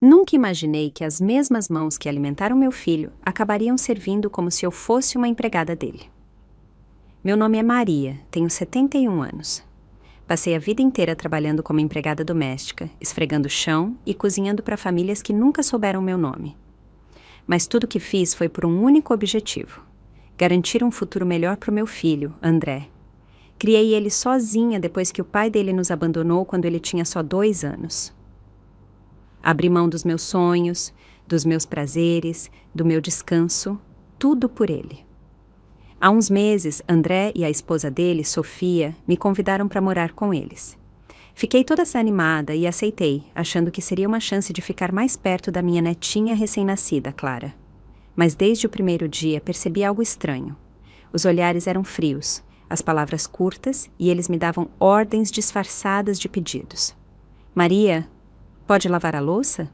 Nunca imaginei que as mesmas mãos que alimentaram meu filho acabariam servindo como se eu fosse uma empregada dele. Meu nome é Maria, tenho 71 anos. Passei a vida inteira trabalhando como empregada doméstica, esfregando o chão e cozinhando para famílias que nunca souberam meu nome. Mas tudo que fiz foi por um único objetivo: garantir um futuro melhor para o meu filho, André. Criei ele sozinha depois que o pai dele nos abandonou quando ele tinha só 2 anos. Abri mão dos meus sonhos, dos meus prazeres, do meu descanso, tudo por ele. Há uns meses, André e a esposa dele, Sofia, me convidaram para morar com eles. Fiquei toda animada e aceitei, achando que seria uma chance de ficar mais perto da minha netinha recém-nascida, Clara. Mas desde o primeiro dia percebi algo estranho. Os olhares eram frios, as palavras curtas, e eles me davam ordens disfarçadas de pedidos. Maria, pode lavar a louça?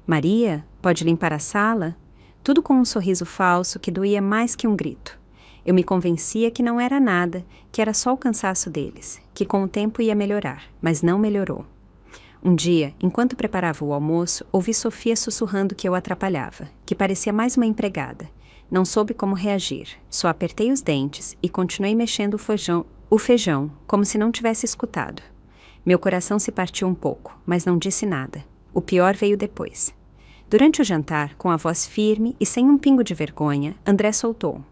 Maria, pode limpar a sala? Tudo com um sorriso falso que doía mais que um grito. Eu me convencia que não era nada, que era só o cansaço deles, que com o tempo ia melhorar, mas não melhorou. Um dia, enquanto preparava o almoço, ouvi Sofia sussurrando que eu atrapalhava, que parecia mais uma empregada. Não soube como reagir, só apertei os dentes e continuei mexendo o feijão, como se não tivesse escutado. Meu coração se partiu um pouco, mas não disse nada. O pior veio depois. Durante o jantar, com a voz firme e sem um pingo de vergonha, André soltou: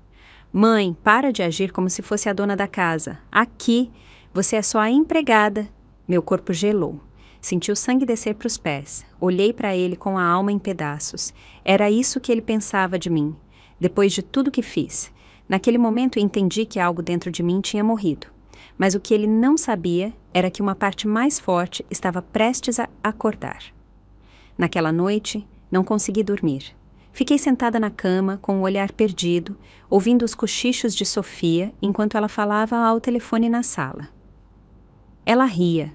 "Mãe, para de agir como se fosse a dona da casa. Aqui, você é só a empregada." Meu corpo gelou. Senti o sangue descer para os pés. Olhei para ele com a alma em pedaços. Era isso que ele pensava de mim. Depois de tudo que fiz. Naquele momento entendi que algo dentro de mim tinha morrido. Mas o que ele não sabia era que uma parte mais forte estava prestes a acordar. Naquela noite, não consegui dormir. Fiquei sentada na cama, com o olhar perdido, ouvindo os cochichos de Sofia enquanto ela falava ao telefone na sala. Ela ria.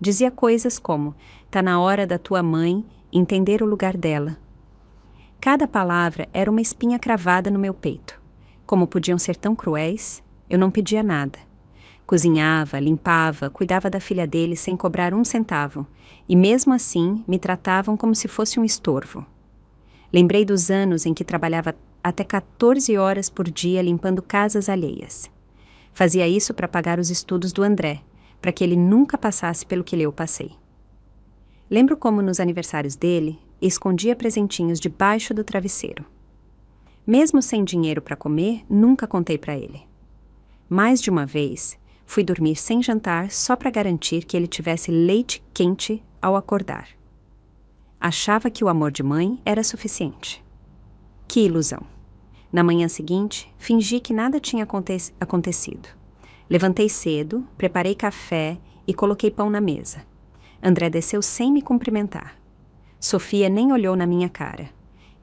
Dizia coisas como: "Tá na hora da tua mãe entender o lugar dela." Cada palavra era uma espinha cravada no meu peito. Como podiam ser tão cruéis? Eu não pedia nada. Cozinhava, limpava, cuidava da filha dele sem cobrar um centavo, e mesmo assim me tratavam como se fosse um estorvo. Lembrei dos anos em que trabalhava até 14 horas por dia limpando casas alheias. Fazia isso para pagar os estudos do André, para que ele nunca passasse pelo que eu passei. Lembro como nos aniversários dele, escondia presentinhos debaixo do travesseiro. Mesmo sem dinheiro para comer, nunca contei para ele. Mais de uma vez, fui dormir sem jantar só para garantir que ele tivesse leite quente ao acordar. Achava que o amor de mãe era suficiente. Que ilusão! Na manhã seguinte, fingi que nada tinha acontecido. Levantei cedo, preparei café e coloquei pão na mesa. André desceu sem me cumprimentar. Sofia nem olhou na minha cara.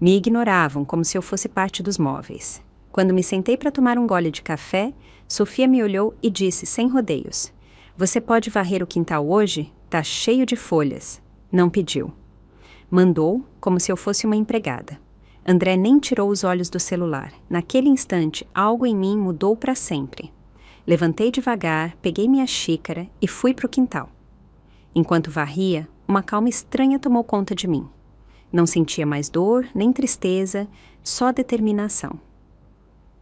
Me ignoravam como se eu fosse parte dos móveis. Quando me sentei para tomar um gole de café, Sofia me olhou e disse sem rodeios: "Você pode varrer o quintal hoje? Tá cheio de folhas." Não pediu. Mandou como se eu fosse uma empregada. André nem tirou os olhos do celular. Naquele instante, algo em mim mudou para sempre. Levantei devagar, peguei minha xícara e fui para o quintal. Enquanto varria, uma calma estranha tomou conta de mim. Não sentia mais dor, nem tristeza, só determinação.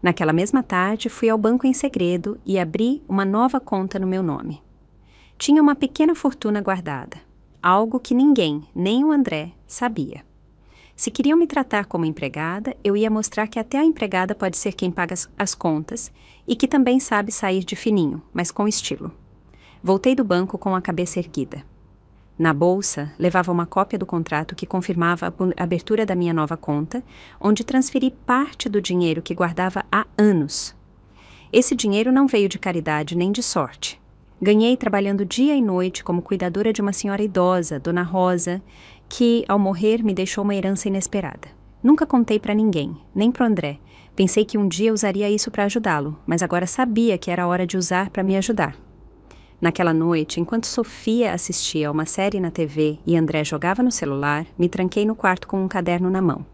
Naquela mesma tarde, fui ao banco em segredo e abri uma nova conta no meu nome. Tinha uma pequena fortuna guardada, algo que ninguém, nem o André, sabia. Se queriam me tratar como empregada, eu ia mostrar que até a empregada pode ser quem paga as contas e que também sabe sair de fininho, mas com estilo. Voltei do banco com a cabeça erguida. Na bolsa, levava uma cópia do contrato que confirmava a abertura da minha nova conta, onde transferi parte do dinheiro que guardava há anos. Esse dinheiro não veio de caridade nem de sorte. Ganhei trabalhando dia e noite como cuidadora de uma senhora idosa, Dona Rosa, que, ao morrer, me deixou uma herança inesperada. Nunca contei para ninguém, nem para o André. Pensei que um dia usaria isso para ajudá-lo, mas agora sabia que era hora de usar para me ajudar. Naquela noite, enquanto Sofia assistia a uma série na TV e André jogava no celular, me tranquei no quarto com um caderno na mão.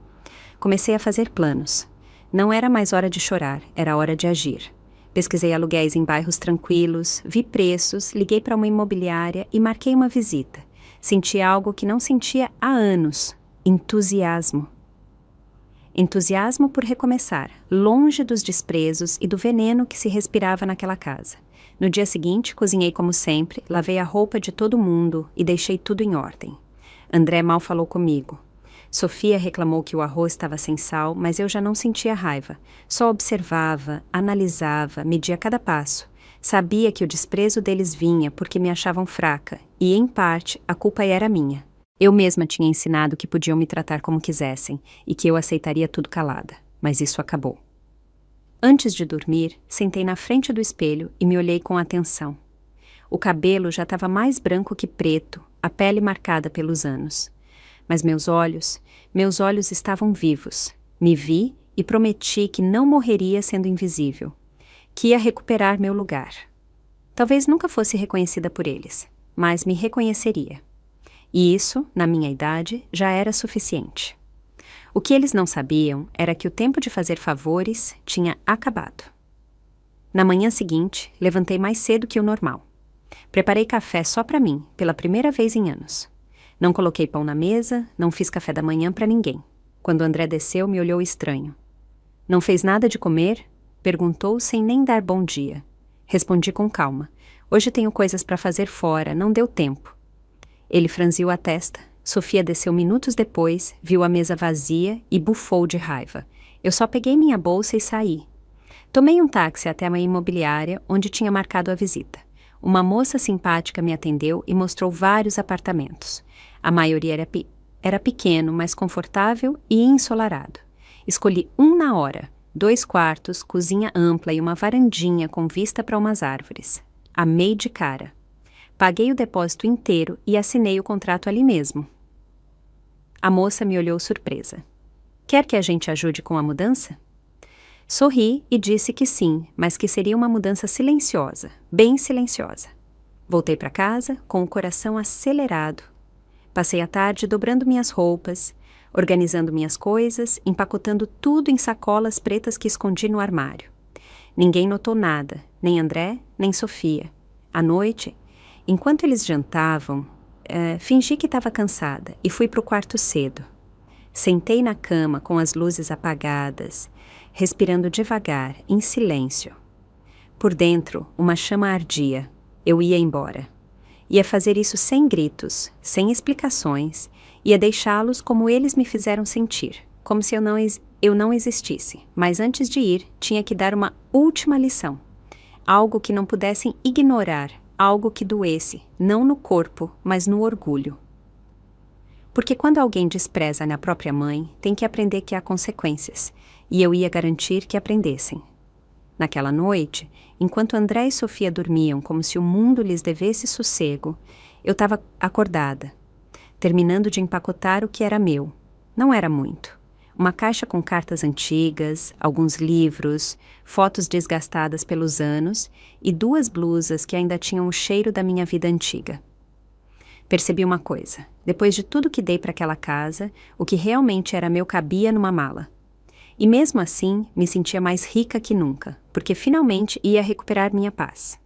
Comecei a fazer planos. Não era mais hora de chorar, era hora de agir. Pesquisei aluguéis em bairros tranquilos, vi preços, liguei para uma imobiliária e marquei uma visita. Senti algo que não sentia há anos: entusiasmo. Entusiasmo por recomeçar, longe dos desprezos e do veneno que se respirava naquela casa. No dia seguinte, cozinhei como sempre, lavei a roupa de todo mundo e deixei tudo em ordem. André mal falou comigo. Sofia reclamou que o arroz estava sem sal, mas eu já não sentia raiva. Só observava, analisava, media cada passo. Sabia que o desprezo deles vinha porque me achavam fraca, e, em parte, a culpa era minha. Eu mesma tinha ensinado que podiam me tratar como quisessem e que eu aceitaria tudo calada, mas isso acabou. Antes de dormir, sentei na frente do espelho e me olhei com atenção. O cabelo já estava mais branco que preto, a pele marcada pelos anos. Mas meus olhos estavam vivos. Me vi e prometi que não morreria sendo invisível, que ia recuperar meu lugar. Talvez nunca fosse reconhecida por eles, mas me reconheceria. E isso, na minha idade, já era suficiente. O que eles não sabiam era que o tempo de fazer favores tinha acabado. Na manhã seguinte, levantei mais cedo que o normal. Preparei café só para mim, pela primeira vez em anos. Não coloquei pão na mesa, não fiz café da manhã para ninguém. Quando André desceu, me olhou estranho. Não fez nada de comer? Perguntou sem nem dar bom dia. Respondi com calma. Hoje tenho coisas para fazer fora, não deu tempo. Ele franziu a testa. Sofia desceu minutos depois, viu a mesa vazia e bufou de raiva. Eu só peguei minha bolsa e saí. Tomei um táxi até a imobiliária, onde tinha marcado a visita. Uma moça simpática me atendeu e mostrou vários apartamentos. A maioria era pequeno, mas confortável e ensolarado. Escolhi um na hora, 2 quartos, cozinha ampla e uma varandinha com vista para umas árvores. Amei de cara. Paguei o depósito inteiro e assinei o contrato ali mesmo. A moça me olhou surpresa. Quer que a gente ajude com a mudança? Sorri e disse que sim, mas que seria uma mudança silenciosa, bem silenciosa. Voltei para casa com o coração acelerado. Passei a tarde dobrando minhas roupas, organizando minhas coisas, empacotando tudo em sacolas pretas que escondi no armário. Ninguém notou nada, nem André, nem Sofia. À noite, enquanto eles jantavam, fingi que estava cansada e fui para o quarto cedo. Sentei na cama com as luzes apagadas, respirando devagar, em silêncio. Por dentro, uma chama ardia. Eu ia embora. Ia fazer isso sem gritos, sem explicações, ia deixá-los como eles me fizeram sentir, como se eu não existisse. Mas antes de ir, tinha que dar uma última lição. Algo que não pudessem ignorar, algo que doesse, não no corpo, mas no orgulho. Porque quando alguém despreza a própria mãe, tem que aprender que há consequências, e eu ia garantir que aprendessem. Naquela noite, enquanto André e Sofia dormiam como se o mundo lhes devesse sossego, eu estava acordada, terminando de empacotar o que era meu. Não era muito. Uma caixa com cartas antigas, alguns livros, fotos desgastadas pelos anos e 2 blusas que ainda tinham o cheiro da minha vida antiga. Percebi uma coisa. Depois de tudo que dei para aquela casa, o que realmente era meu cabia numa mala. E mesmo assim, me sentia mais rica que nunca, porque finalmente ia recuperar minha paz.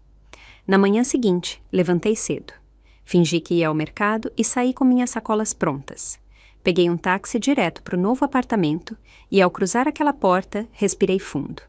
Na manhã seguinte, levantei cedo. Fingi que ia ao mercado e saí com minhas sacolas prontas. Peguei um táxi direto para o novo apartamento e, ao cruzar aquela porta, respirei fundo.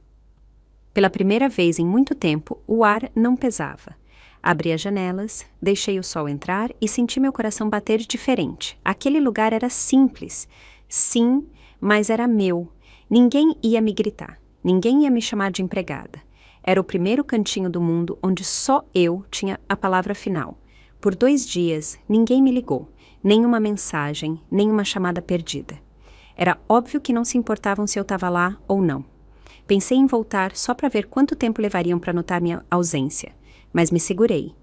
Pela primeira vez em muito tempo, o ar não pesava. Abri as janelas, deixei o sol entrar e senti meu coração bater diferente. Aquele lugar era simples. Sim, mas era meu. Ninguém ia me gritar. Ninguém ia me chamar de empregada. Era o primeiro cantinho do mundo onde só eu tinha a palavra final. Por 2 dias, ninguém me ligou. Nem uma mensagem, nem uma chamada perdida. Era óbvio que não se importavam se eu estava lá ou não. Pensei em voltar só para ver quanto tempo levariam para notar minha ausência, mas me segurei.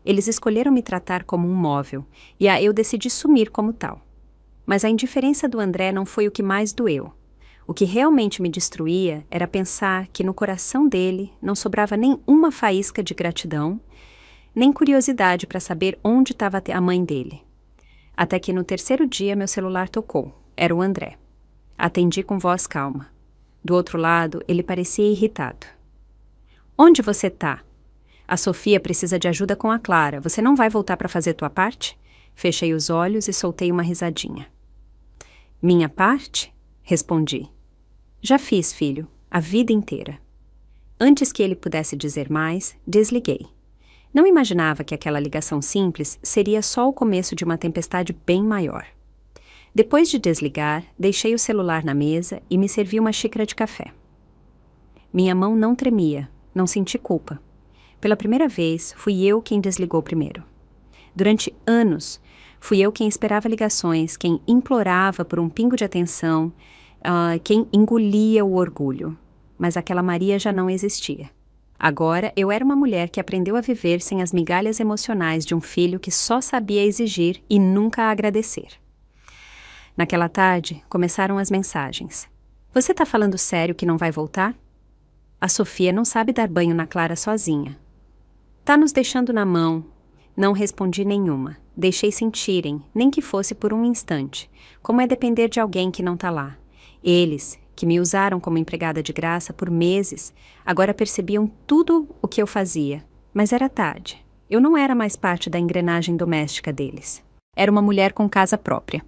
Eles escolheram me tratar como um móvel, e eu decidi sumir como tal. Mas a indiferença do André não foi o que mais doeu. O que realmente me destruía era pensar que no coração dele não sobrava nem uma faísca de gratidão, nem curiosidade para saber onde estava a mãe dele. Até que no 3º dia meu celular tocou. Era o André. Atendi com voz calma. Do outro lado, ele parecia irritado. Onde você tá? A Sofia precisa de ajuda com a Clara. Você não vai voltar para fazer tua parte? Fechei os olhos e soltei uma risadinha. Minha parte? Respondi. Já fiz, filho, a vida inteira. Antes que ele pudesse dizer mais, desliguei. Não imaginava que aquela ligação simples seria só o começo de uma tempestade bem maior. Depois de desligar, deixei o celular na mesa e me servi uma xícara de café. Minha mão não tremia, não senti culpa. Pela primeira vez, fui eu quem desligou primeiro. Durante anos, fui eu quem esperava ligações, quem implorava por um pingo de atenção, quem engolia o orgulho. Mas aquela Maria já não existia. Agora, eu era uma mulher que aprendeu a viver sem as migalhas emocionais de um filho que só sabia exigir e nunca agradecer. Naquela tarde, começaram as mensagens. Você tá falando sério que não vai voltar? A Sofia não sabe dar banho na Clara sozinha. Tá nos deixando na mão. Não respondi nenhuma. Deixei sentirem, nem que fosse por um instante, como é depender de alguém que não tá lá. Eles, que me usaram como empregada de graça por meses, agora percebiam tudo o que eu fazia. Mas era tarde. Eu não era mais parte da engrenagem doméstica deles. Era uma mulher com casa própria,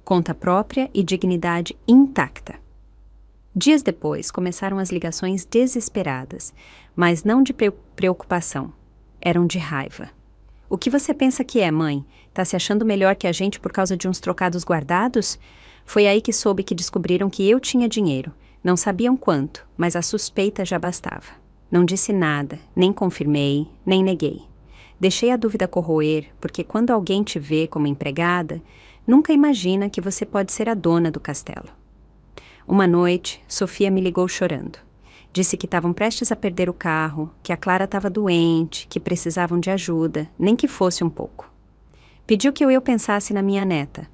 conta própria e dignidade intacta. Dias depois, começaram as ligações desesperadas, mas não de preocupação. Eram de raiva. O que você pensa que é, mãe? Tá se achando melhor que a gente por causa de uns trocados guardados? Foi aí que soube que descobriram que eu tinha dinheiro. Não sabiam quanto, mas a suspeita já bastava. Não disse nada, nem confirmei, nem neguei. Deixei a dúvida corroer, porque quando alguém te vê como empregada, nunca imagina que você pode ser a dona do castelo. Uma noite, Sofia me ligou chorando. Disse que estavam prestes a perder o carro, que a Clara estava doente, que precisavam de ajuda, nem que fosse um pouco. Pediu que eu pensasse na minha neta.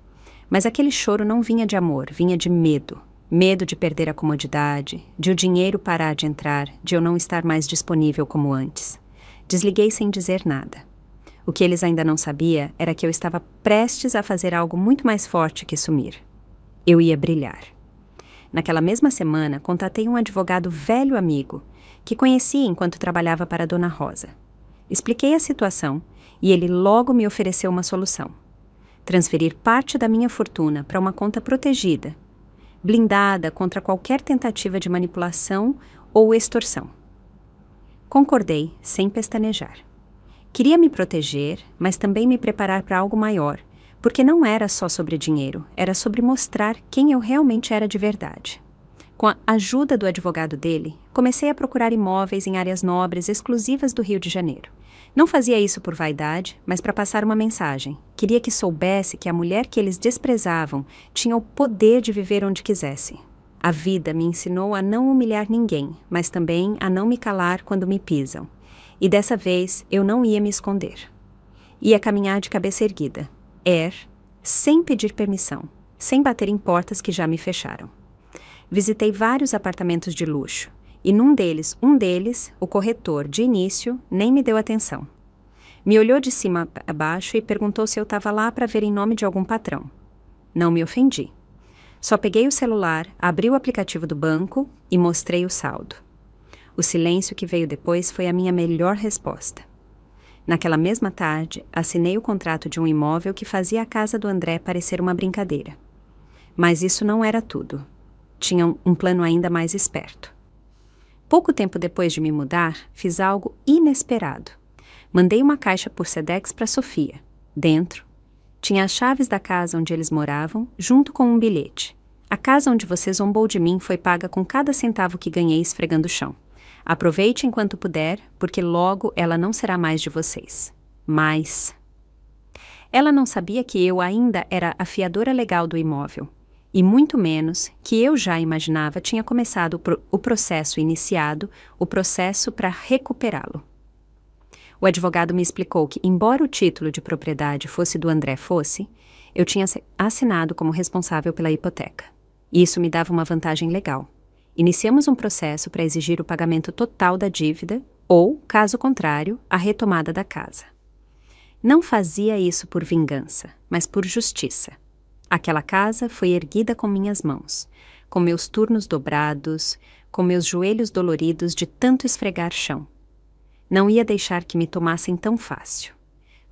Mas aquele choro não vinha de amor, vinha de medo. Medo de perder a comodidade, de o dinheiro parar de entrar, de eu não estar mais disponível como antes. Desliguei sem dizer nada. O que eles ainda não sabiam era que eu estava prestes a fazer algo muito mais forte que sumir. Eu ia brilhar. Naquela mesma semana, contatei um advogado velho amigo, que conheci enquanto trabalhava para a Dona Rosa. Expliquei a situação e ele logo me ofereceu uma solução. Transferir parte da minha fortuna para uma conta protegida, blindada contra qualquer tentativa de manipulação ou extorsão. Concordei, sem pestanejar. Queria me proteger, mas também me preparar para algo maior, porque não era só sobre dinheiro, era sobre mostrar quem eu realmente era de verdade. Com a ajuda do advogado dele, comecei a procurar imóveis em áreas nobres exclusivas do Rio de Janeiro. Não fazia isso por vaidade, mas para passar uma mensagem. Queria que soubesse que a mulher que eles desprezavam tinha o poder de viver onde quisesse. A vida me ensinou a não humilhar ninguém, mas também a não me calar quando me pisam. E dessa vez eu não ia me esconder. Ia caminhar de cabeça erguida. Sem pedir permissão, sem bater em portas que já me fecharam. Visitei vários apartamentos de luxo, e um deles, o corretor, de início, nem me deu atenção. Me olhou de cima a baixo e perguntou se eu estava lá para ver em nome de algum patrão. Não me ofendi. Só peguei o celular, abri o aplicativo do banco e mostrei o saldo. O silêncio que veio depois foi a minha melhor resposta. Naquela mesma tarde, assinei o contrato de um imóvel que fazia a casa do André parecer uma brincadeira. Mas isso não era tudo. Tinha um plano ainda mais esperto. Pouco tempo depois de me mudar, fiz algo inesperado. Mandei uma caixa por Sedex para Sofia. Dentro, tinha as chaves da casa onde eles moravam, junto com um bilhete. A casa onde você zombou de mim foi paga com cada centavo que ganhei esfregando o chão. Aproveite enquanto puder, porque logo ela não será mais de vocês. Mas ela não sabia que eu ainda era a fiadora legal do imóvel, e muito menos que eu já imaginava tinha começado o processo iniciado, o processo para recuperá-lo. O advogado me explicou que, embora o título de propriedade fosse do André eu tinha assinado como responsável pela hipoteca. E isso me dava uma vantagem legal. Iniciamos um processo para exigir o pagamento total da dívida ou, caso contrário, a retomada da casa. Não fazia isso por vingança, mas por justiça. Aquela casa foi erguida com minhas mãos, com meus turnos dobrados, com meus joelhos doloridos de tanto esfregar chão. Não ia deixar que me tomassem tão fácil.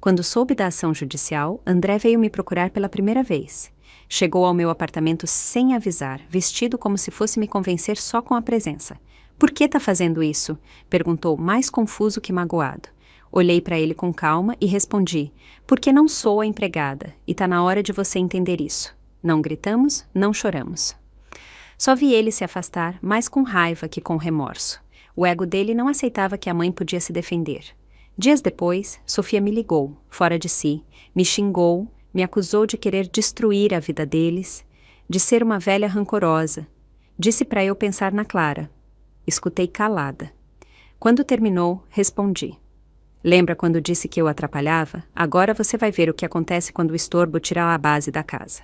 Quando soube da ação judicial, André veio me procurar pela primeira vez. Chegou ao meu apartamento sem avisar, vestido como se fosse me convencer só com a presença. Por que tá fazendo isso? Perguntou, mais confuso que magoado. Olhei para ele com calma e respondi, porque não sou a empregada, e tá na hora de você entender isso. Não gritamos, não choramos. Só vi ele se afastar, mais com raiva que com remorso. O ego dele não aceitava que a mãe podia se defender. Dias depois, Sofia me ligou, fora de si, me xingou, me acusou de querer destruir a vida deles, de ser uma velha rancorosa. Disse para eu pensar na Clara. Escutei calada. Quando terminou, respondi. Lembra quando disse que eu atrapalhava? Agora você vai ver o que acontece quando o estorbo tira a base da casa.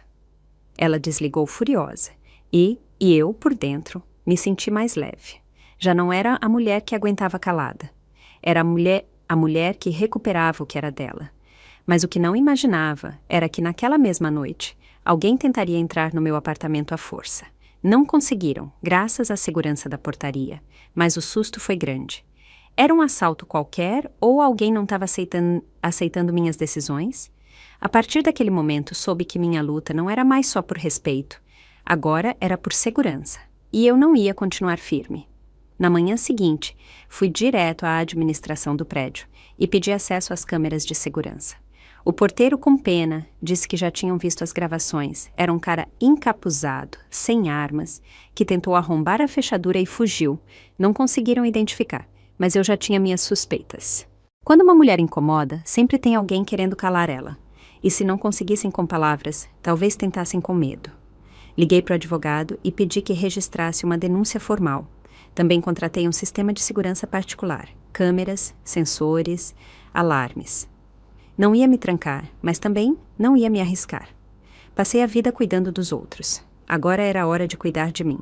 Ela desligou furiosa e eu, por dentro, me senti mais leve. Já não era a mulher que aguentava calada. Era a mulher que recuperava o que era dela. Mas o que não imaginava era que naquela mesma noite, alguém tentaria entrar no meu apartamento à força. Não conseguiram, graças à segurança da portaria, mas o susto foi grande. Era um assalto qualquer ou alguém não estava aceitando minhas decisões? A partir daquele momento, soube que minha luta não era mais só por respeito. Agora era por segurança. E eu não ia continuar firme. Na manhã seguinte, fui direto à administração do prédio e pedi acesso às câmeras de segurança. O porteiro, com pena, disse que já tinham visto as gravações. Era um cara encapuzado, sem armas, que tentou arrombar a fechadura e fugiu. Não conseguiram identificar, mas eu já tinha minhas suspeitas. Quando uma mulher incomoda, sempre tem alguém querendo calar ela. E se não conseguissem com palavras, talvez tentassem com medo. Liguei para o advogado e pedi que registrasse uma denúncia formal. Também contratei um sistema de segurança particular, câmeras, sensores, alarmes. Não ia me trancar, mas também não ia me arriscar. Passei a vida cuidando dos outros. Agora era a hora de cuidar de mim.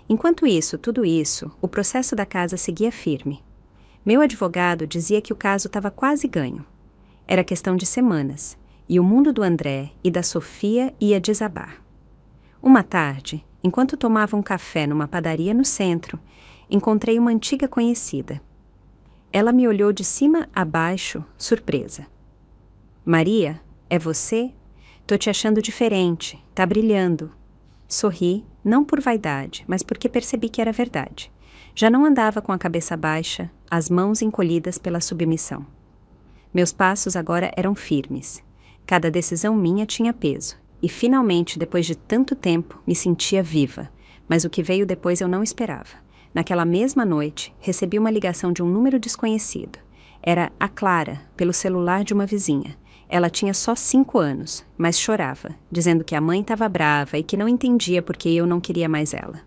Enquanto isso, tudo isso, o processo da casa seguia firme. Meu advogado dizia que o caso estava quase ganho. Era questão de semanas, e o mundo do André e da Sofia ia desabar. Uma tarde, enquanto tomava um café numa padaria no centro, encontrei uma antiga conhecida. Ela me olhou de cima a baixo, surpresa. Maria, é você? Tô te achando diferente, tá brilhando. Sorri, não por vaidade, mas porque percebi que era verdade. Já não andava com a cabeça baixa, as mãos encolhidas pela submissão. Meus passos agora eram firmes. Cada decisão minha tinha peso. E finalmente, depois de tanto tempo, me sentia viva. Mas o que veio depois eu não esperava. Naquela mesma noite, recebi uma ligação de um número desconhecido. Era a Clara, pelo celular de uma vizinha. Ela tinha só 5 anos, mas chorava, dizendo que a mãe estava brava e que não entendia porque eu não queria mais ela.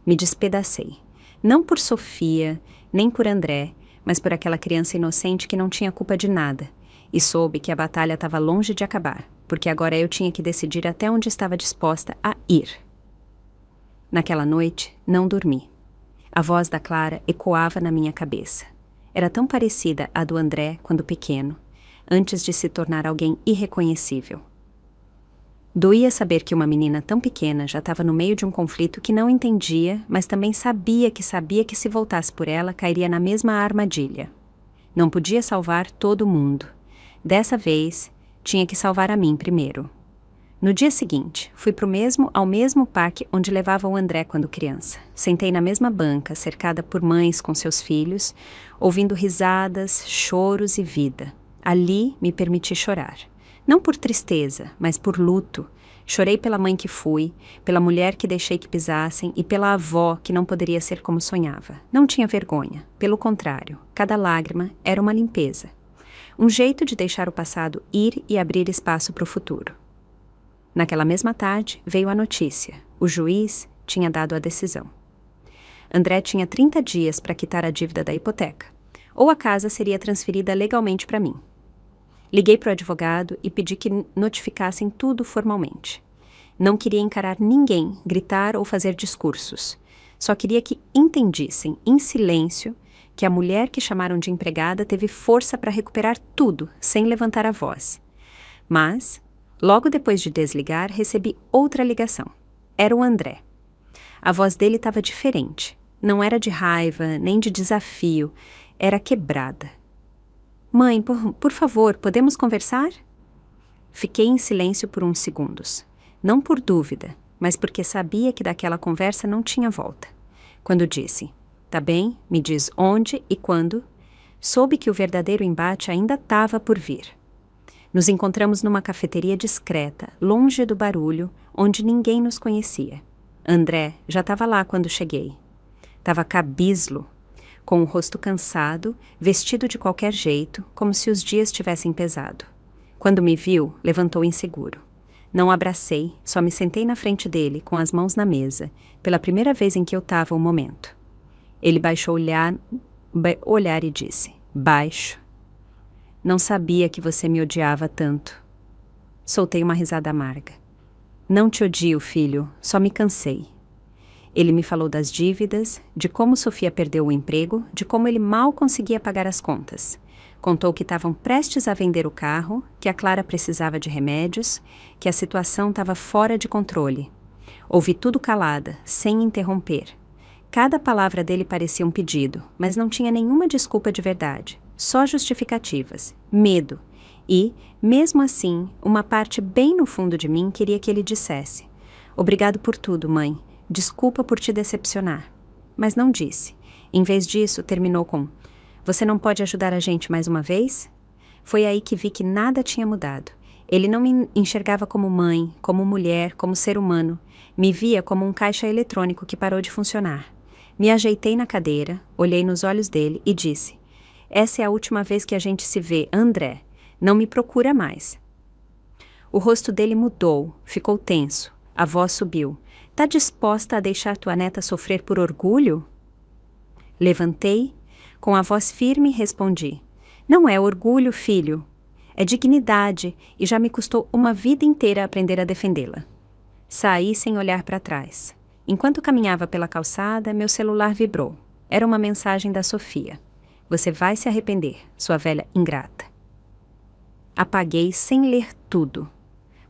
Me despedacei. Não por Sofia, nem por André, mas por aquela criança inocente que não tinha culpa de nada. E soube que a batalha estava longe de acabar, porque agora eu tinha que decidir até onde estava disposta a ir. Naquela noite, não dormi. A voz da Clara ecoava na minha cabeça. Era tão parecida à do André quando pequeno, antes de se tornar alguém irreconhecível. Doía saber que uma menina tão pequena já estava no meio de um conflito que não entendia, mas também sabia que se voltasse por ela, cairia na mesma armadilha. Não podia salvar todo mundo. Dessa vez, tinha que salvar a mim primeiro. No dia seguinte, fui ao mesmo parque onde levava o André quando criança. Sentei na mesma banca, cercada por mães com seus filhos, ouvindo risadas, choros e vida. Ali me permiti chorar. Não por tristeza, mas por luto. Chorei pela mãe que fui, pela mulher que deixei que pisassem e pela avó que não poderia ser como sonhava. Não tinha vergonha. Pelo contrário, cada lágrima era uma limpeza. Um jeito de deixar o passado ir e abrir espaço para o futuro. Naquela mesma tarde, veio a notícia. O juiz tinha dado a decisão. André tinha 30 dias para quitar a dívida da hipoteca, ou a casa seria transferida legalmente para mim. Liguei para o advogado e pedi que notificassem tudo formalmente. Não queria encarar ninguém, gritar ou fazer discursos. Só queria que entendissem, em silêncio, que a mulher que chamaram de empregada teve força para recuperar tudo, sem levantar a voz. Mas, logo depois de desligar, recebi outra ligação. Era o André. A voz dele estava diferente. Não era de raiva, nem de desafio. Era quebrada. Mãe, por favor, podemos conversar? Fiquei em silêncio por uns segundos. Não por dúvida, mas porque sabia que daquela conversa não tinha volta. Quando disse, tá bem, me diz onde e quando, soube que o verdadeiro embate ainda estava por vir. Nos encontramos numa cafeteria discreta, longe do barulho, onde ninguém nos conhecia. André já estava lá quando cheguei. Estava cabislo, com o rosto cansado, vestido de qualquer jeito, como se os dias tivessem pesado. Quando me viu, levantou inseguro. Não abracei, só me sentei na frente dele, com as mãos na mesa, pela primeira vez em que eu estava o momento. Ele baixou o olhar e disse, baixo. Não sabia que você me odiava tanto. Soltei uma risada amarga. Não te odio, filho, só me cansei. Ele me falou das dívidas, de como Sofia perdeu o emprego, de como ele mal conseguia pagar as contas. Contou que estavam prestes a vender o carro, que a Clara precisava de remédios, que a situação estava fora de controle. Ouvi tudo calada, sem interromper. Cada palavra dele parecia um pedido, mas não tinha nenhuma desculpa de verdade, só justificativas, medo. E, mesmo assim, uma parte bem no fundo de mim queria que ele dissesse: obrigado por tudo, mãe. Desculpa por te decepcionar. Mas não disse. Em vez disso, terminou com: você não pode ajudar a gente mais uma vez? Foi aí que vi que nada tinha mudado. Ele não me enxergava como mãe, como mulher, como ser humano. Me via como um caixa eletrônico que parou de funcionar. Me ajeitei na cadeira, olhei nos olhos dele e disse: essa é a última vez que a gente se vê, André. Não me procura mais. O rosto dele mudou, ficou tenso. A voz subiu. Tá disposta a deixar tua neta sofrer por orgulho? Levantei, com a voz firme respondi: não é orgulho, filho. É dignidade e já me custou uma vida inteira aprender a defendê-la. Saí sem olhar para trás. Enquanto caminhava pela calçada, meu celular vibrou. Era uma mensagem da Sofia. Você vai se arrepender, sua velha ingrata. Apaguei sem ler tudo.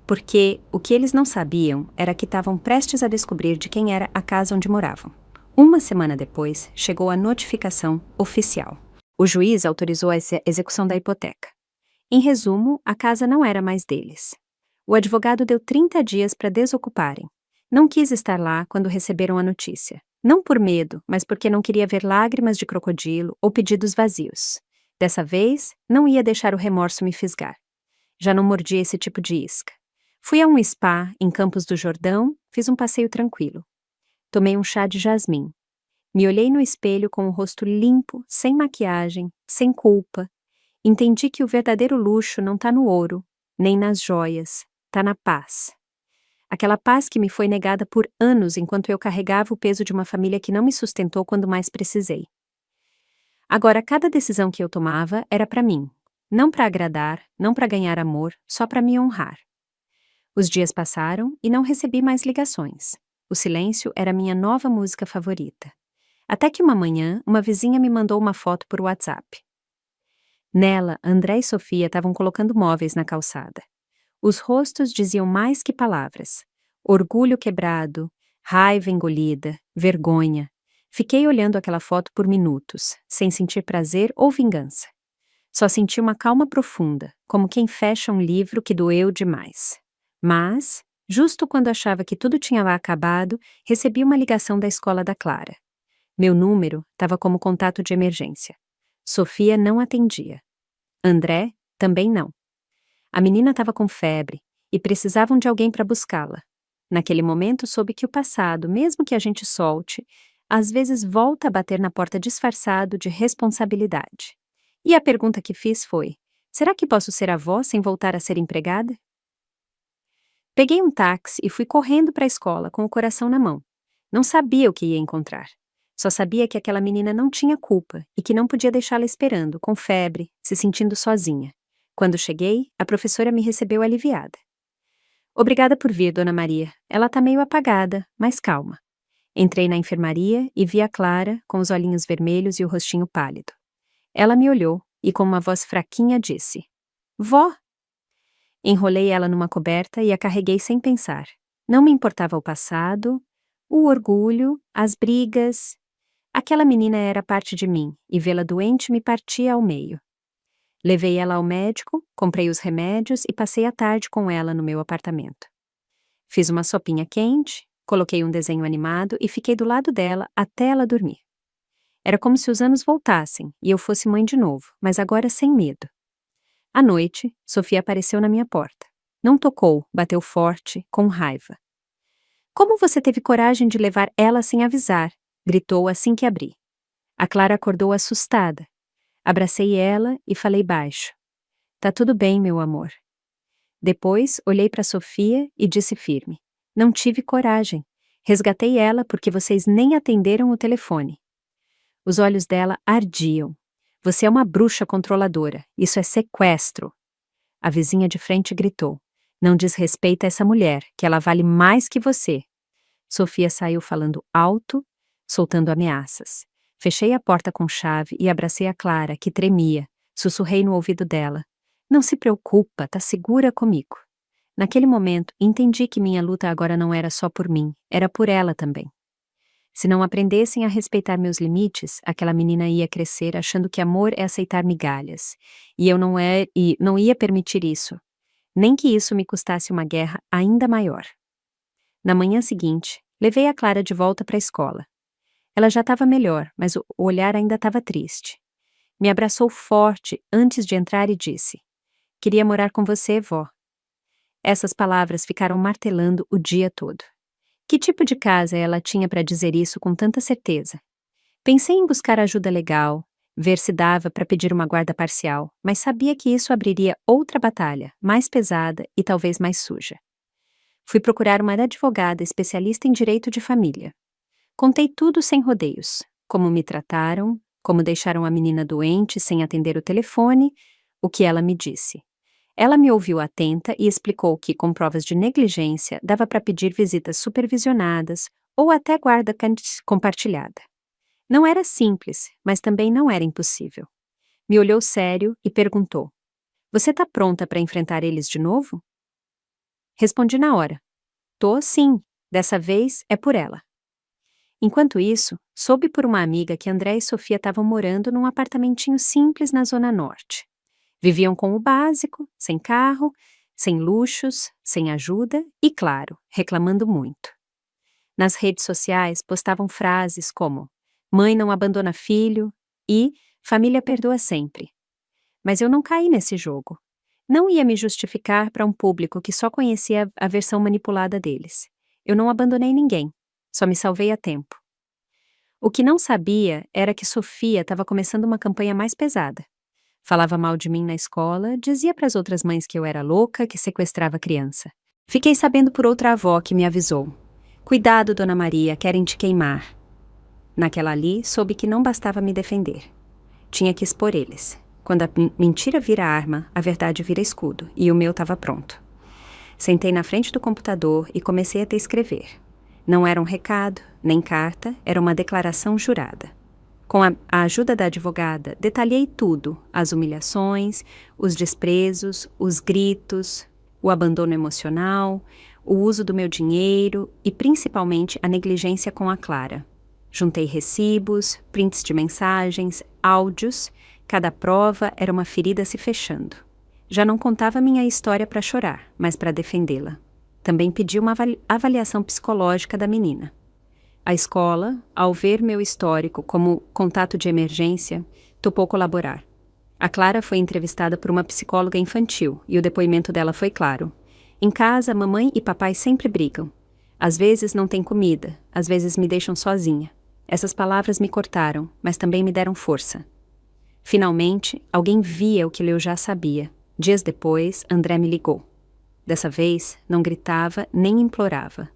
Porque o que eles não sabiam era que estavam prestes a descobrir de quem era a casa onde moravam. Uma semana depois, chegou a notificação oficial. O juiz autorizou a execução da hipoteca. Em resumo, a casa não era mais deles. O advogado deu 30 dias para desocuparem. Não quis estar lá quando receberam a notícia. Não por medo, mas porque não queria ver lágrimas de crocodilo ou pedidos vazios. Dessa vez, não ia deixar o remorso me fisgar. Já não mordia esse tipo de isca. Fui a um spa em Campos do Jordão, fiz um passeio tranquilo. Tomei um chá de jasmim. Me olhei no espelho com o rosto limpo, sem maquiagem, sem culpa. Entendi que o verdadeiro luxo não está no ouro, nem nas joias, está na paz. Aquela paz que me foi negada por anos enquanto eu carregava o peso de uma família que não me sustentou quando mais precisei. Agora, cada decisão que eu tomava era para mim. Não para agradar, não para ganhar amor, só para me honrar. Os dias passaram e não recebi mais ligações. O silêncio era minha nova música favorita. Até que uma manhã, uma vizinha me mandou uma foto por WhatsApp. Nela, André e Sofia estavam colocando móveis na calçada. Os rostos diziam mais que palavras. Orgulho quebrado, raiva engolida, vergonha. Fiquei olhando aquela foto por minutos, sem sentir prazer ou vingança. Só senti uma calma profunda, como quem fecha um livro que doeu demais. Mas, justo quando achava que tudo tinha acabado, recebi uma ligação da escola da Clara. Meu número estava como contato de emergência. Sofia não atendia. André também não. A menina estava com febre e precisavam de alguém para buscá-la. Naquele momento soube que o passado, mesmo que a gente solte, às vezes volta a bater na porta disfarçado de responsabilidade. E a pergunta que fiz foi: será que posso ser avó sem voltar a ser empregada? Peguei um táxi e fui correndo para a escola com o coração na mão. Não sabia o que ia encontrar. Só sabia que aquela menina não tinha culpa e que não podia deixá-la esperando, com febre, se sentindo sozinha. Quando cheguei, a professora me recebeu aliviada. Obrigada por vir, Dona Maria. Ela tá meio apagada, mas calma. Entrei na enfermaria e vi a Clara, com os olhinhos vermelhos e o rostinho pálido. Ela me olhou e, com uma voz fraquinha, disse: Vó! Enrolei ela numa coberta e a carreguei sem pensar. Não me importava o passado, o orgulho, as brigas. Aquela menina era parte de mim e vê-la doente me partia ao meio. Levei ela ao médico, comprei os remédios e passei a tarde com ela no meu apartamento. Fiz uma sopinha quente, coloquei um desenho animado e fiquei do lado dela até ela dormir. Era como se os anos voltassem e eu fosse mãe de novo, mas agora sem medo. À noite, Sofia apareceu na minha porta. Não tocou, bateu forte, com raiva. Como você teve coragem de levar ela sem avisar? Gritou assim que abri. A Clara acordou assustada. Abracei ela e falei baixo. Tá tudo bem, meu amor. Depois, olhei para Sofia e disse firme. Não tive coragem. Resgatei ela porque vocês nem atenderam o telefone. Os olhos dela ardiam. Você é uma bruxa controladora. Isso é sequestro. A vizinha de frente gritou. Não desrespeita essa mulher, que ela vale mais que você. Sofia saiu falando alto, soltando ameaças. Fechei a porta com chave e abracei a Clara, que tremia. Sussurrei no ouvido dela. Não se preocupa, tá segura comigo. Naquele momento, entendi que minha luta agora não era só por mim, era por ela também. Se não aprendessem a respeitar meus limites, aquela menina ia crescer achando que amor é aceitar migalhas. E eu não ia permitir isso. Nem que isso me custasse uma guerra ainda maior. Na manhã seguinte, levei a Clara de volta para a escola. Ela já estava melhor, mas o olhar ainda estava triste. Me abraçou forte antes de entrar e disse: Queria morar com você, vó. Essas palavras ficaram martelando o dia todo. Que tipo de casa ela tinha para dizer isso com tanta certeza? Pensei em buscar ajuda legal, ver se dava para pedir uma guarda parcial, mas sabia que isso abriria outra batalha, mais pesada e talvez mais suja. Fui procurar uma advogada especialista em direito de família. Contei tudo sem rodeios, como me trataram, como deixaram a menina doente sem atender o telefone, o que ela me disse. Ela me ouviu atenta e explicou que, com provas de negligência, dava para pedir visitas supervisionadas ou até guarda compartilhada. Não era simples, mas também não era impossível. Me olhou sério e perguntou: Você tá pronta para enfrentar eles de novo? Respondi na hora: Tô sim, dessa vez é por ela. Enquanto isso, soube por uma amiga que André e Sofia estavam morando num apartamentinho simples na Zona Norte. Viviam com o básico, sem carro, sem luxos, sem ajuda e, claro, reclamando muito. Nas redes sociais postavam frases como "Mãe não abandona filho" e "Família perdoa sempre". Mas eu não caí nesse jogo. Não ia me justificar para um público que só conhecia a versão manipulada deles. Eu não abandonei ninguém, só me salvei a tempo. O que não sabia era que Sofia estava começando uma campanha mais pesada. Falava mal de mim na escola, dizia para as outras mães que eu era louca, que sequestrava a criança. Fiquei sabendo por outra avó que me avisou. Cuidado, Dona Maria, querem te queimar. Naquela ali, soube que não bastava me defender. Tinha que expor eles. Quando a mentira vira arma, a verdade vira escudo, e o meu estava pronto. Sentei na frente do computador e comecei a te escrever. Não era um recado, nem carta, era uma declaração jurada. Com a ajuda da advogada, detalhei tudo, as humilhações, os desprezos, os gritos, o abandono emocional, o uso do meu dinheiro e, principalmente, a negligência com a Clara. Juntei recibos, prints de mensagens, áudios, cada prova era uma ferida se fechando. Já não contava minha história para chorar, mas para defendê-la. Também pedi uma avaliação psicológica da menina. A escola, ao ver meu histórico como contato de emergência, topou colaborar. A Clara foi entrevistada por uma psicóloga infantil e o depoimento dela foi claro. Em casa, mamãe e papai sempre brigam. Às vezes não tem comida, às vezes me deixam sozinha. Essas palavras me cortaram, mas também me deram força. Finalmente, alguém via o que eu já sabia. Dias depois, André me ligou. Dessa vez, não gritava nem implorava.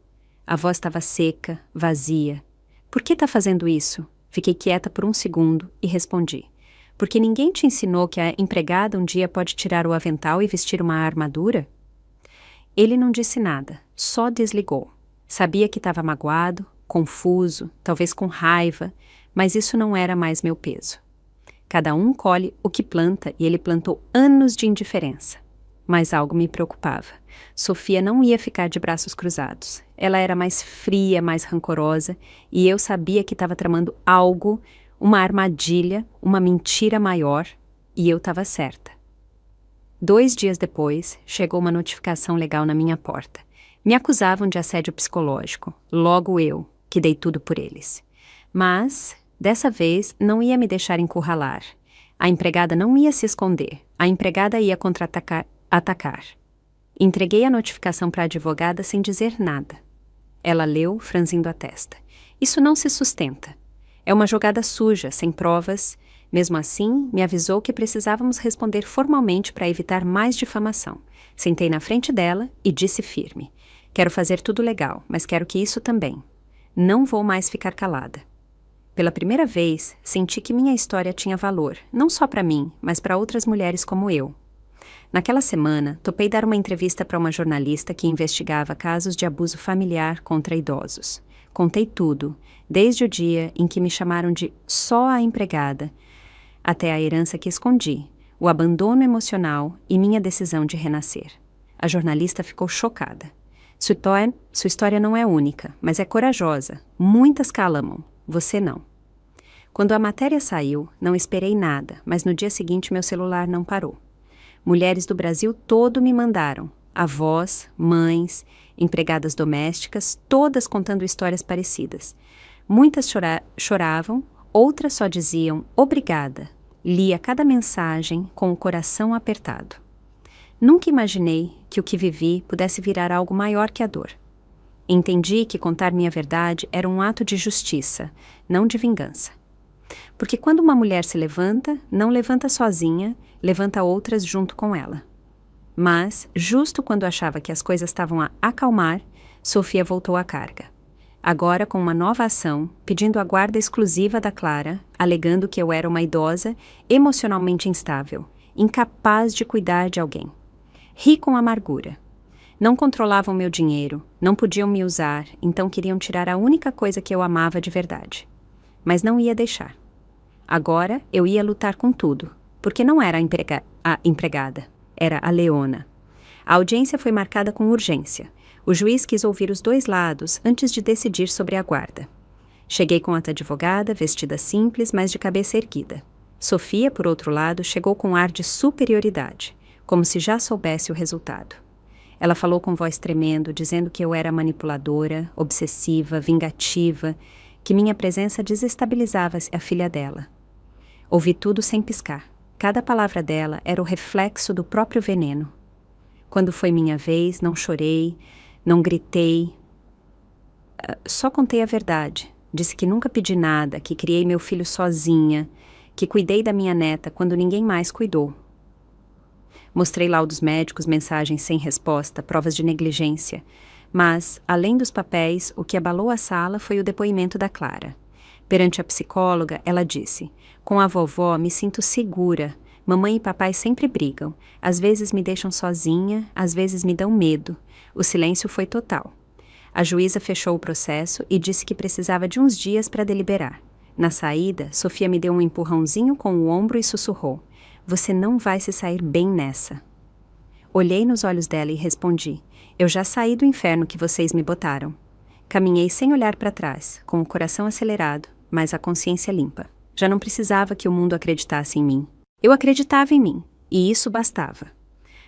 A voz estava seca, vazia. Por que tá fazendo isso? Fiquei quieta por um segundo e respondi. Porque ninguém te ensinou que a empregada um dia pode tirar o avental e vestir uma armadura? Ele não disse nada, só desligou. Sabia que estava magoado, confuso, talvez com raiva, mas isso não era mais meu peso. Cada um colhe o que planta e ele plantou anos de indiferença. Mas algo me preocupava. Sofia não ia ficar de braços cruzados. Ela era mais fria, mais rancorosa, e eu sabia que estava tramando algo, uma armadilha, uma mentira maior, e eu estava certa. 2 dias depois, chegou uma notificação legal na minha porta. Me acusavam de assédio psicológico, logo eu, que dei tudo por eles. Mas, dessa vez, não ia me deixar encurralar. A empregada não ia se esconder, a empregada ia atacar. Entreguei a notificação para a advogada sem dizer nada. Ela leu, franzindo a testa. Isso não se sustenta. É uma jogada suja, sem provas. Mesmo assim, me avisou que precisávamos responder formalmente para evitar mais difamação. Sentei na frente dela e disse firme: quero fazer tudo legal, mas quero que isso também. Não vou mais ficar calada. Pela primeira vez, senti que minha história tinha valor, não só para mim, mas para outras mulheres como eu. Naquela semana, topei dar uma entrevista para uma jornalista que investigava casos de abuso familiar contra idosos. Contei tudo, desde o dia em que me chamaram de só a empregada, até a herança que escondi, o abandono emocional e minha decisão de renascer. A jornalista ficou chocada. Sua história não é única, mas é corajosa. Muitas calamam. Você não. Quando a matéria saiu, não esperei nada, mas no dia seguinte meu celular não parou. Mulheres do Brasil todo me mandaram. Avós, mães, empregadas domésticas, todas contando histórias parecidas. Muitas choravam, outras só diziam obrigada. Lia cada mensagem com o coração apertado. Nunca imaginei que o que vivi pudesse virar algo maior que a dor. Entendi que contar minha verdade era um ato de justiça, não de vingança. Porque quando uma mulher se levanta, não levanta sozinha, levanta outras junto com ela. Mas, justo quando achava que as coisas estavam a acalmar, Sofia voltou à carga. Agora com uma nova ação, pedindo a guarda exclusiva da Clara, alegando que eu era uma idosa, emocionalmente instável, incapaz de cuidar de alguém. Ri com amargura. Não controlavam meu dinheiro, não podiam me usar, então queriam tirar a única coisa que eu amava de verdade. Mas não ia deixar. Agora eu ia lutar com tudo, porque não era a empregada, era a Leona. A audiência foi marcada com urgência. O juiz quis ouvir os dois lados antes de decidir sobre a guarda. Cheguei com a advogada, vestida simples, mas de cabeça erguida. Sofia, por outro lado, chegou com um ar de superioridade, como se já soubesse o resultado. Ela falou com voz tremendo, dizendo que eu era manipuladora, obsessiva, vingativa, que minha presença desestabilizava a filha dela. Ouvi tudo sem piscar. Cada palavra dela era o reflexo do próprio veneno. Quando foi minha vez, não chorei, não gritei. Só contei a verdade. Disse que nunca pedi nada, que criei meu filho sozinha, que cuidei da minha neta quando ninguém mais cuidou. Mostrei laudos médicos, mensagens sem resposta, provas de negligência. Mas, além dos papéis, o que abalou a sala foi o depoimento da Clara. Perante a psicóloga, ela disse: com a vovó me sinto segura. Mamãe e papai sempre brigam. Às vezes me deixam sozinha, às vezes me dão medo. O silêncio foi total. A juíza fechou o processo e disse que precisava de uns dias para deliberar. Na saída, Sofia me deu um empurrãozinho com o ombro e sussurrou: você não vai se sair bem nessa. Olhei nos olhos dela e respondi: eu já saí do inferno que vocês me botaram. Caminhei sem olhar para trás, com o coração acelerado, mas a consciência limpa. Já não precisava que o mundo acreditasse em mim. Eu acreditava em mim, e isso bastava.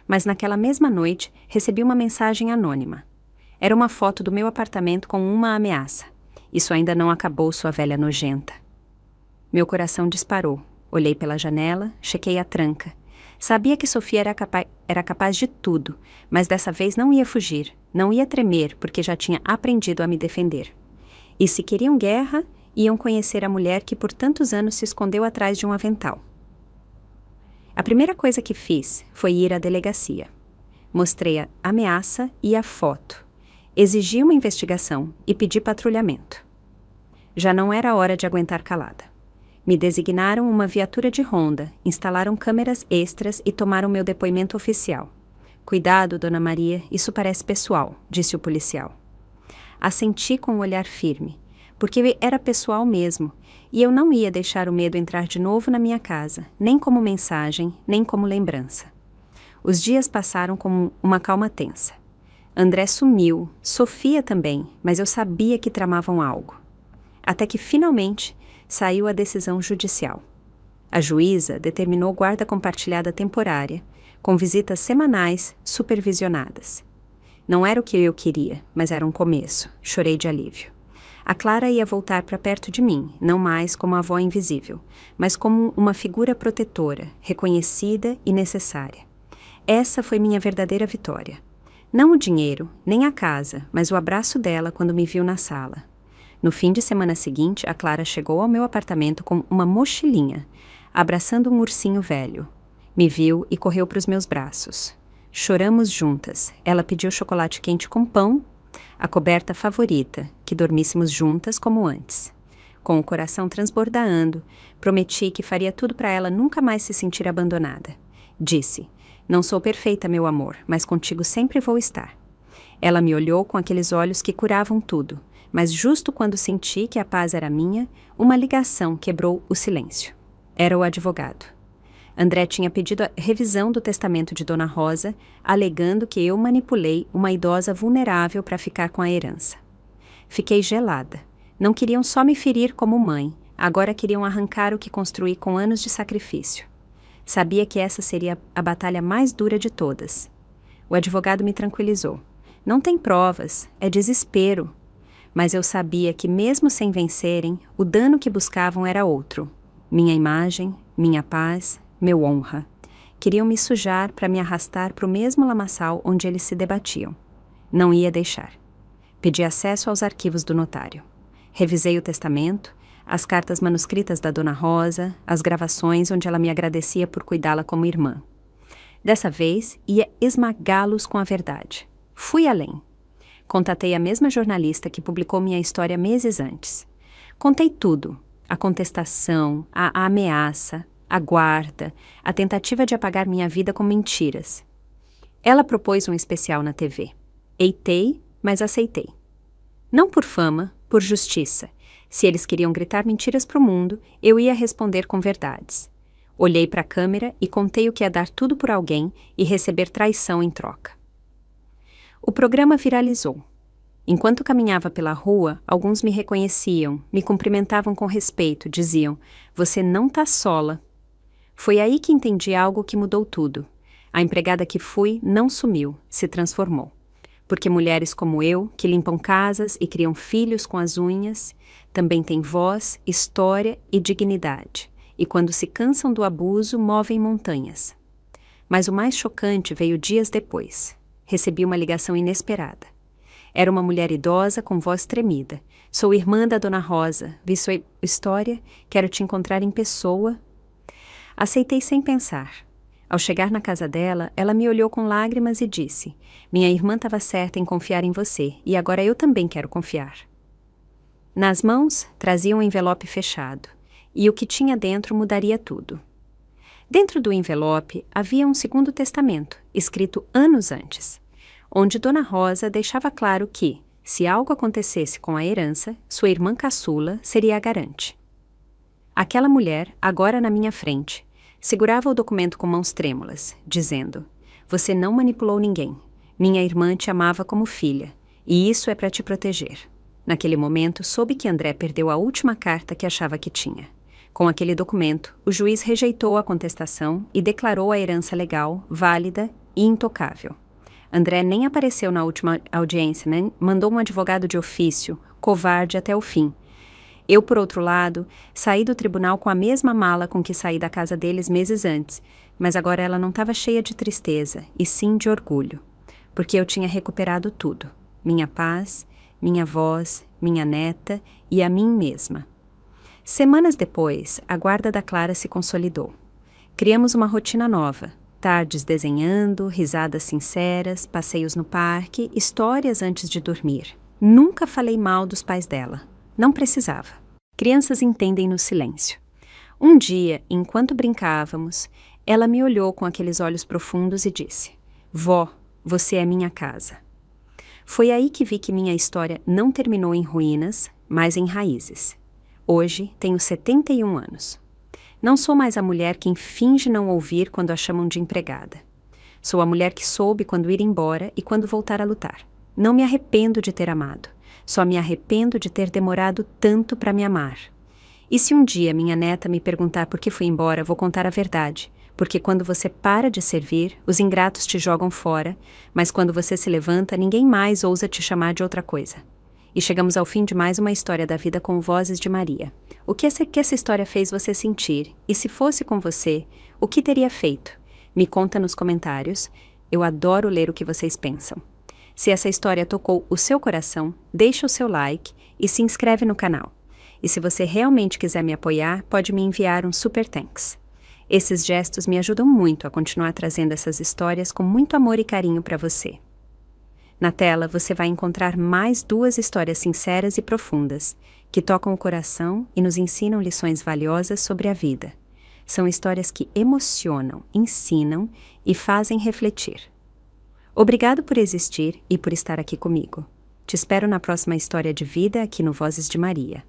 Mas naquela mesma noite, recebi uma mensagem anônima. Era uma foto do meu apartamento com uma ameaça. Isso ainda não acabou, sua velha nojenta. Meu coração disparou. Olhei pela janela, chequei a tranca. Sabia que Sofia era capaz de tudo, mas dessa vez não ia fugir, não ia tremer, porque já tinha aprendido a me defender. E se queriam guerra, iam conhecer a mulher que por tantos anos se escondeu atrás de um avental. A primeira coisa que fiz foi ir à delegacia. Mostrei a ameaça e a foto. Exigi uma investigação e pedi patrulhamento. Já não era hora de aguentar calada. Me designaram uma viatura de ronda, instalaram câmeras extras e tomaram meu depoimento oficial. Cuidado, dona Maria, isso parece pessoal, disse o policial. Assenti com um olhar firme, porque era pessoal mesmo, e eu não ia deixar o medo entrar de novo na minha casa, nem como mensagem, nem como lembrança. Os dias passaram com uma calma tensa. André sumiu, Sofia também, mas eu sabia que tramavam algo. Até que, finalmente, saiu a decisão judicial. A juíza determinou guarda compartilhada temporária, com visitas semanais supervisionadas. Não era o que eu queria, mas era um começo. Chorei de alívio. A Clara ia voltar para perto de mim, não mais como a avó invisível, mas como uma figura protetora, reconhecida e necessária. Essa foi minha verdadeira vitória. Não o dinheiro, nem a casa, mas o abraço dela quando me viu na sala. No fim de semana seguinte, a Clara chegou ao meu apartamento com uma mochilinha, abraçando um ursinho velho. Me viu e correu para os meus braços. Choramos juntas. Ela pediu chocolate quente com pão, a coberta favorita, que dormíssemos juntas como antes. Com o coração transbordando, prometi que faria tudo para ela nunca mais se sentir abandonada. Disse: "Não sou perfeita, meu amor, mas contigo sempre vou estar." Ela me olhou com aqueles olhos que curavam tudo, mas justo quando senti que a paz era minha, uma ligação quebrou o silêncio. Era o advogado. André tinha pedido a revisão do testamento de Dona Rosa, alegando que eu manipulei uma idosa vulnerável para ficar com a herança. Fiquei gelada. Não queriam só me ferir como mãe, agora queriam arrancar o que construí com anos de sacrifício. Sabia que essa seria a batalha mais dura de todas. O advogado me tranquilizou. Não tem provas, é desespero. Mas eu sabia que mesmo sem vencerem, o dano que buscavam era outro. Minha imagem, minha paz, meu honra. Queriam me sujar para me arrastar para o mesmo lamaçal onde eles se debatiam. Não ia deixar. Pedi acesso aos arquivos do notário. Revisei o testamento, as cartas manuscritas da Dona Rosa, as gravações onde ela me agradecia por cuidá-la como irmã. Dessa vez, ia esmagá-los com a verdade. Fui além. Contatei a mesma jornalista que publicou minha história meses antes. Contei tudo: a contestação, a ameaça, a guarda, a tentativa de apagar minha vida com mentiras. Ela propôs um especial na TV. Eitei, mas aceitei. Não por fama, por justiça. Se eles queriam gritar mentiras para o mundo, eu ia responder com verdades. Olhei para a câmera e contei o que é dar tudo por alguém e receber traição em troca. O programa viralizou. Enquanto caminhava pela rua, alguns me reconheciam, me cumprimentavam com respeito, diziam: "Você não tá sola." Foi aí que entendi algo que mudou tudo. A empregada que fui não sumiu, se transformou. Porque mulheres como eu, que limpam casas e criam filhos com as unhas, também têm voz, história e dignidade. E quando se cansam do abuso, movem montanhas. Mas o mais chocante veio dias depois. Recebi uma ligação inesperada. Era uma mulher idosa com voz tremida. "Sou irmã da Dona Rosa. Vi sua história. Quero te encontrar em pessoa." Aceitei sem pensar. Ao chegar na casa dela, ela me olhou com lágrimas e disse: "Minha irmã estava certa em confiar em você, e agora eu também quero confiar." Nas mãos, trazia um envelope fechado, e o que tinha dentro mudaria tudo. Dentro do envelope havia um segundo testamento, escrito anos antes, onde Dona Rosa deixava claro que, se algo acontecesse com a herança, sua irmã caçula seria a garante. Aquela mulher, agora na minha frente, segurava o documento com mãos trêmulas, dizendo: "Você não manipulou ninguém. Minha irmã te amava como filha, e isso é para te proteger." Naquele momento, soube que André perdeu a última carta que achava que tinha. Com aquele documento, o juiz rejeitou a contestação e declarou a herança legal, válida e intocável. André nem apareceu na última audiência, né? Mandou um advogado de ofício, covarde até o fim. Eu, por outro lado, saí do tribunal com a mesma mala com que saí da casa deles meses antes, mas agora ela não estava cheia de tristeza, e sim de orgulho, porque eu tinha recuperado tudo: minha paz, minha voz, minha neta e a mim mesma. Semanas depois, a guarda da Clara se consolidou. Criamos uma rotina nova: tardes desenhando, risadas sinceras, passeios no parque, histórias antes de dormir. Nunca falei mal dos pais dela. Não precisava. Crianças entendem no silêncio. Um dia, enquanto brincávamos, ela me olhou com aqueles olhos profundos e disse: "Vó, você é minha casa." Foi aí que vi que minha história não terminou em ruínas, mas em raízes. Hoje tenho 71 anos. Não sou mais a mulher que finge não ouvir quando a chamam de empregada. Sou a mulher que soube quando ir embora e quando voltar a lutar. Não me arrependo de ter amado. Só me arrependo de ter demorado tanto para me amar. E se um dia minha neta me perguntar por que fui embora, vou contar a verdade, Porque quando você para de servir, os ingratos te jogam fora, mas quando você se levanta, ninguém mais ousa te chamar de outra coisa. E chegamos ao fim de mais uma história da vida com Vozes de Maria. O que essa história fez você sentir? E se fosse com você, o que teria feito? Me conta nos comentários. Eu adoro ler o que vocês pensam. Se essa história tocou o seu coração, deixa o seu like e se inscreve no canal. E se você realmente quiser me apoiar, pode me enviar um super thanks. Esses gestos me ajudam muito a continuar trazendo essas histórias com muito amor e carinho para você. Na tela você vai encontrar mais 2 histórias sinceras e profundas, que tocam o coração e nos ensinam lições valiosas sobre a vida. São histórias que emocionam, ensinam e fazem refletir. Obrigado por existir e por estar aqui comigo. Te espero na próxima história de vida aqui no Vozes de Maria.